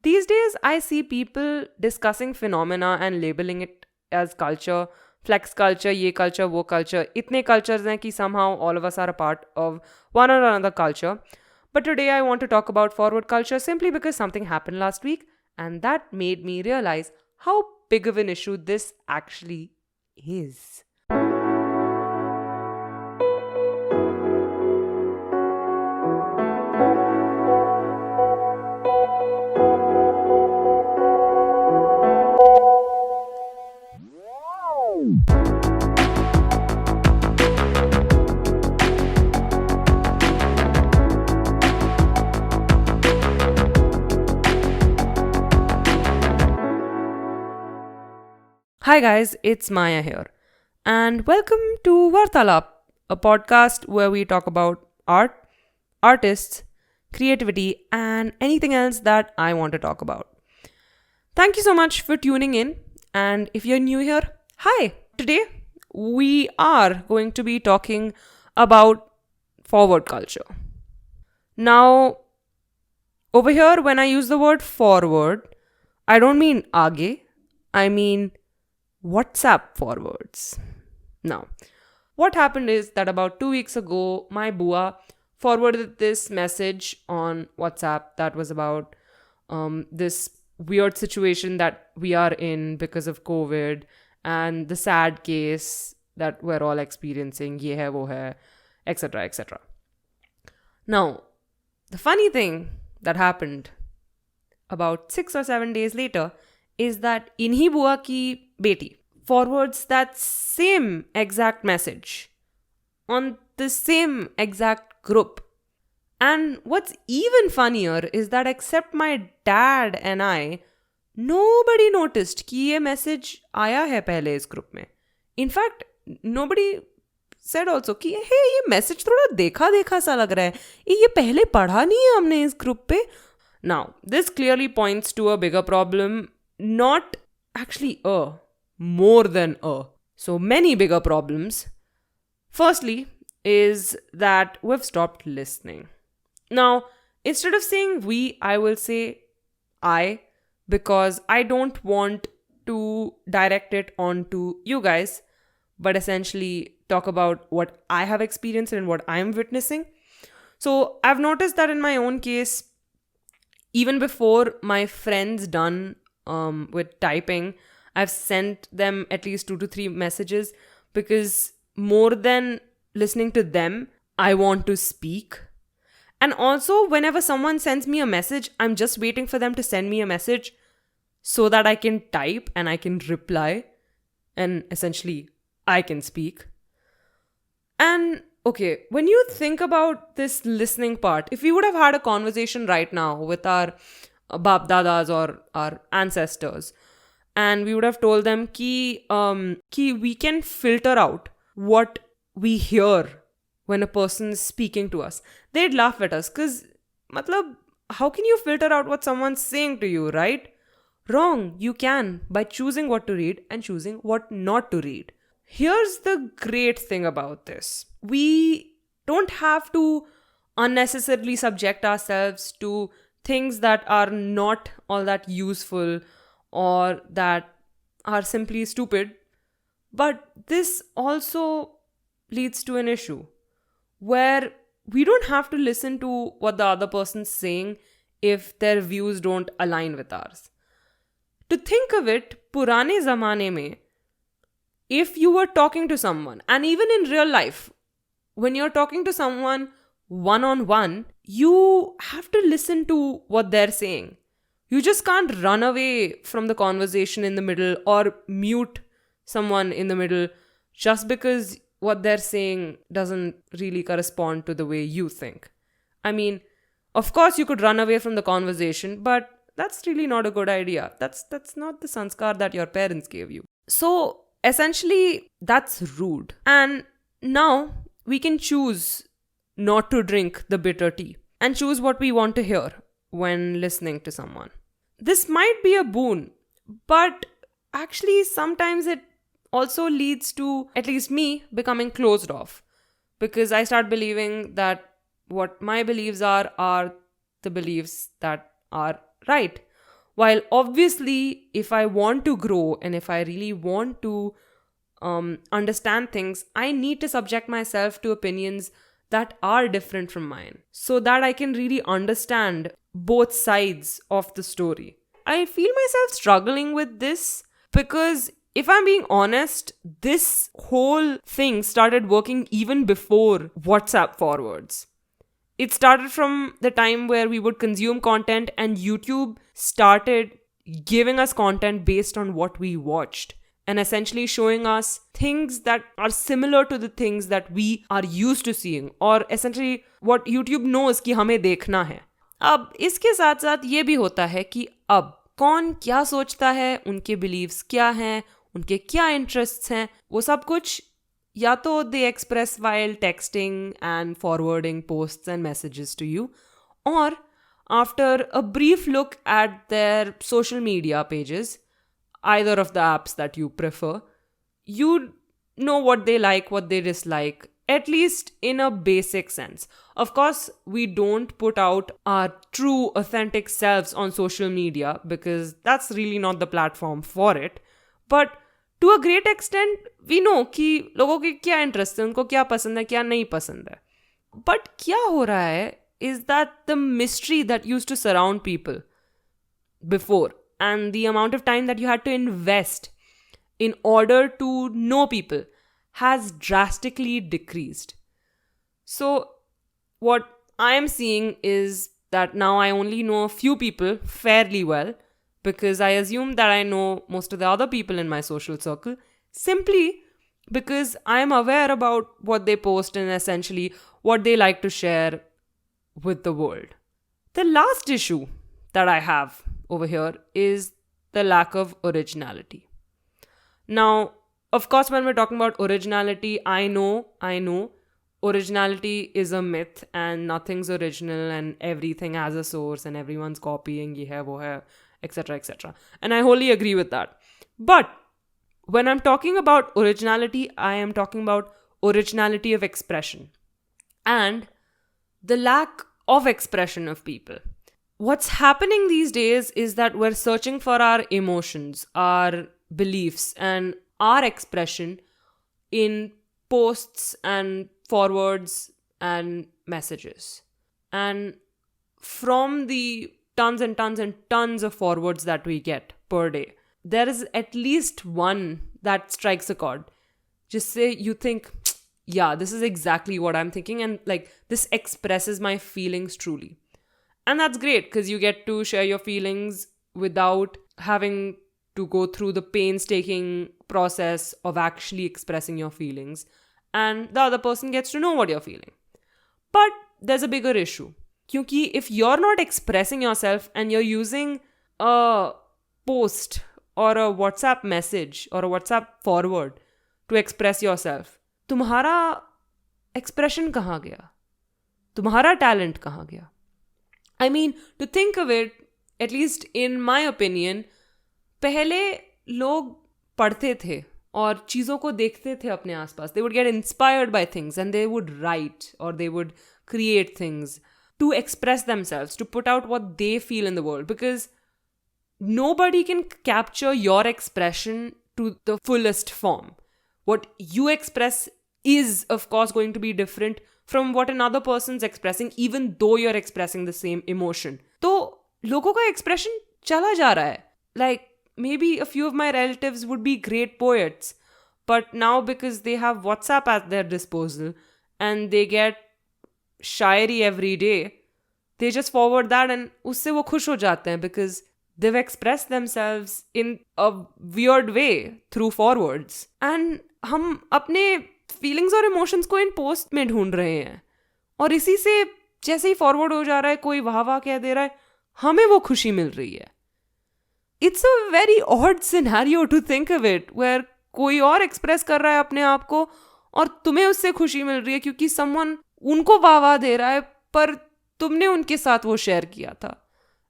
These days, I see people discussing phenomena and labeling it as culture, flex culture, ye culture, wo culture. Itne cultures hain ki somehow all of us are a part of one or another culture. But today I want to talk about forward culture simply because something happened last week and that made me realize how big of an issue this actually is. Hi guys, it's Maya here. And welcome to Vaartalap, a podcast where we talk about art, artists, creativity, and anything else that I want to talk about. Thank you so much for tuning in. And if you're new here, hi. Today we are going to be talking about forward culture. Now, over here, when I use the word forward, I don't mean aage, I mean WhatsApp forwards. Now, what happened is that about 2 weeks ago, my bua forwarded this message on WhatsApp that was about this weird situation that we are in because of COVID and the sad case that we're all experiencing, ye hai, wo hai, etc., etc. Now, the funny thing that happened about 6 or 7 days later is that inhi bua ki beti forwards that same exact message on the same exact group. And what's even funnier is that except my dad and I, nobody noticed कि ये message आया है पहले इस group में. In fact, nobody said also कि hey, ये message थोड़ा देखा देखा सा लग रहा है. ये पहले पढ़ा नहीं है हमने इस group पे. Now, this clearly points to a bigger problem, not actually more than so many bigger problems. Firstly, is that we've stopped listening. Now, instead of saying we, I will say I, because I don't want to direct it onto you guys, but essentially talk about what I have experienced and what I'm witnessing. So I've noticed that in my own case, even before my friends done with typing, I've sent them at least 2 to 3 messages because more than listening to them, I want to speak. And also, whenever someone sends me a message, I'm just waiting for them to send me a message so that I can type and I can reply and essentially I can speak. And okay, when you think about this listening part, if we would have had a conversation right now with our Bap Dadas or our ancestors, and we would have told them ki we can filter out what we hear when a person is speaking to us. They'd laugh at us because, how can you filter out what someone's saying to you, right? Wrong, you can by choosing what to read and choosing what not to read. Here's the great thing about this. We don't have to unnecessarily subject ourselves to things that are not all that useful or that are simply stupid. But this also leads to an issue where we don't have to listen to what the other person's saying if their views don't align with ours. To think of it, purane zamane mein, if you were talking to someone, and even in real life, when you're talking to someone one-on-one, you have to listen to what they're saying. You just can't run away from the conversation in the middle or mute someone in the middle just because what they're saying doesn't really correspond to the way you think. I mean, of course you could run away from the conversation, but that's really not a good idea. That's not the sanskar that your parents gave you. So essentially, that's rude. And now we can choose not to drink the bitter tea and choose what we want to hear when listening to someone. This might be a boon, but actually sometimes it also leads to, at least me, becoming closed off. Because I start believing that what my beliefs are the beliefs that are right. While obviously, if I want to grow and if I really want to understand things, I need to subject myself to opinions that are different from mine so that I can really understand both sides of the story. I feel myself struggling with this because if I'm being honest, this whole thing started working even before WhatsApp forwards. It started from the time where we would consume content and YouTube started giving us content based on what we watched and essentially showing us things that are similar to the things that we are used to seeing, or essentially what YouTube knows कि हमें देखना है. अब इसके साथ साथ ये भी होता है कि अब कौन क्या सोचता है, उनके बिलीव्स क्या हैं, उनके क्या इंटरेस्ट्स हैं, वो सब कुछ या तो they express while texting and forwarding posts and messages to you, or after a brief look at their social media pages, either of the apps that you prefer, you know what they like, what they dislike, at least in a basic sense. Of course, we don't put out our true, authentic selves on social media because that's really not the platform for it. But to a great extent, we know कि लोगों के क्या interest है, उनको क्या पसंद है, क्या नहीं पसंद है. But क्या हो रहा है is that the mystery that used to surround people before and the amount of time that you had to invest in order to know people has drastically decreased. So what I am seeing is that now I only know a few people fairly well because I assume that I know most of the other people in my social circle simply because I am aware about what they post and essentially what they like to share with the world. The last issue that I have over here is the lack of originality. Now, of course, when we're talking about originality, I know originality is a myth and nothing's original and everything has a source and everyone's copying, ye hai, wo hai, etc., etc. And I wholly agree with that. But when I'm talking about originality, I am talking about originality of expression and the lack of expression of people. What's happening these days is that we're searching for our emotions, our beliefs, and our expression in posts and forwards and messages. And from the tons and tons and tons of forwards that we get per day, there is at least one that strikes a chord. Just say you think, yeah, this is exactly what I'm thinking, and like this expresses my feelings truly. And that's great because you get to share your feelings without having to go through the painstaking process of actually expressing your feelings. And the other person gets to know what you're feeling. But there's a bigger issue. Because if you're not expressing yourself and you're using a post or a WhatsApp message or a WhatsApp forward to express yourself, तुम्हारा expression कहाँ गया? तुम्हारा talent कहाँ गया? I mean, to think of it, at least in my opinion, पहले लोग पढ़ते थे और चीज़ों को देखते थे अपने आसपास. They would get inspired by things and they would write or they would create things to express themselves, to put out what they feel in the world, because nobody can capture your expression to the fullest form. What you express is, of course, going to be different from what another person's expressing, even though you're expressing the same emotion. तो लोगों का expression चला जा रहा है. Like, maybe a few of my relatives would be great poets, but now because they have WhatsApp at their disposal and they get Shayari every day, they just forward that and उससे वो खुश हो जाते हैं because they've expressed themselves in a weird way through forwards. And हम अपने feelings और emotions को इन पोस्ट में ढूंढ रहे हैं और इसी से जैसे ही फॉरवर्ड हो जा रहा है, कोई वाह वाह कह दे रहा है, हमें वो खुशी मिल रही है. It's a very odd scenario to think of it, where कोई और एक्सप्रेस कर रहा है अपने आप को और तुम्हें उससे खुशी मिल रही है क्योंकि समवन उनको वाह वाह दे रहा है पर तुमने उनके साथ वो शेयर किया था.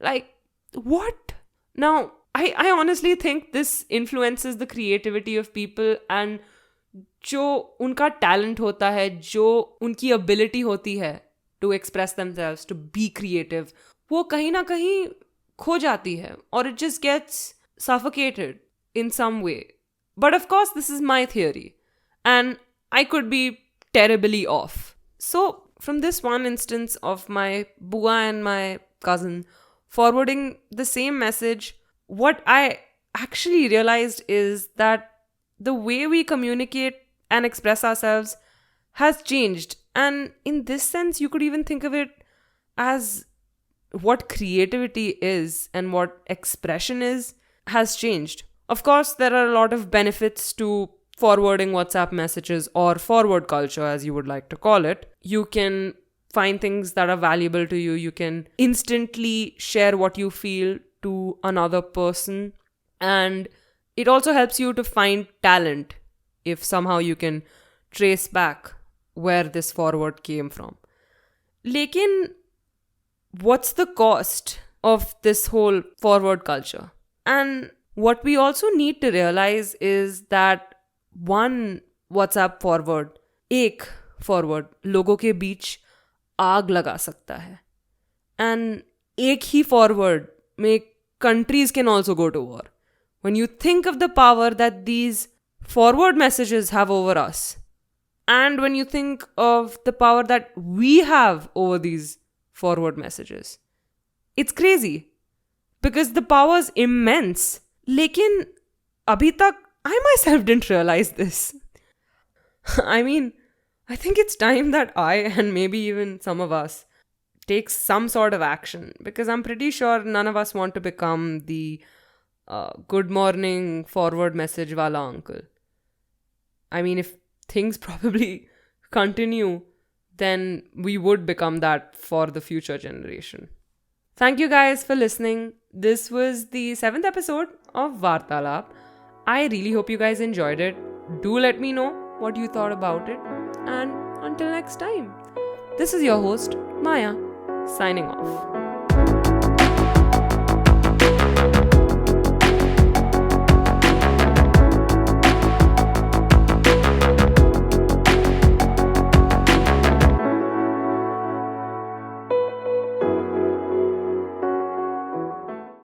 Like what? Now I honestly think this influences the creativity of people, and जो उनका talent होता है, जो उनकी ability होती है to express themselves, to be creative, वो कहीं ना कहीं खो जाती है, or it just gets suffocated in some way. But of course, this is my theory, and I could be terribly off. So, from this one instance of my bua and my cousin forwarding the same message, what I actually realized is that the way we communicate and express ourselves has changed. And in this sense, you could even think of it as what creativity is and what expression is has changed. Of course, there are a lot of benefits to forwarding WhatsApp messages, or forward culture, as you would like to call it. You can find things that are valuable to you. You can instantly share what you feel to another person. And it also helps you to find talent if somehow you can trace back where this forward came from. Lekin, what's the cost of this whole forward culture? And what we also need to realize is that one WhatsApp forward, एक forward, लोगों के बीच आग लगा सकता है. And एक ही forward में countries can also go to war. When you think of the power that these forward messages have over us, and when you think of the power that we have over these forward messages, it's crazy because the power is immense. Lekin abhi tak I myself didn't realize this. I mean, I think it's time that I, and maybe even some of us, take some sort of action, because I'm pretty sure none of us want to become the good morning forward message wala uncle. I mean, if things probably continue, then we would become that for the future generation. Thank you guys for listening. This was the 7th episode of Vaartalap. I really hope you guys enjoyed it. Do let me know what you thought about it. And until next time, this is your host, Maya, signing off.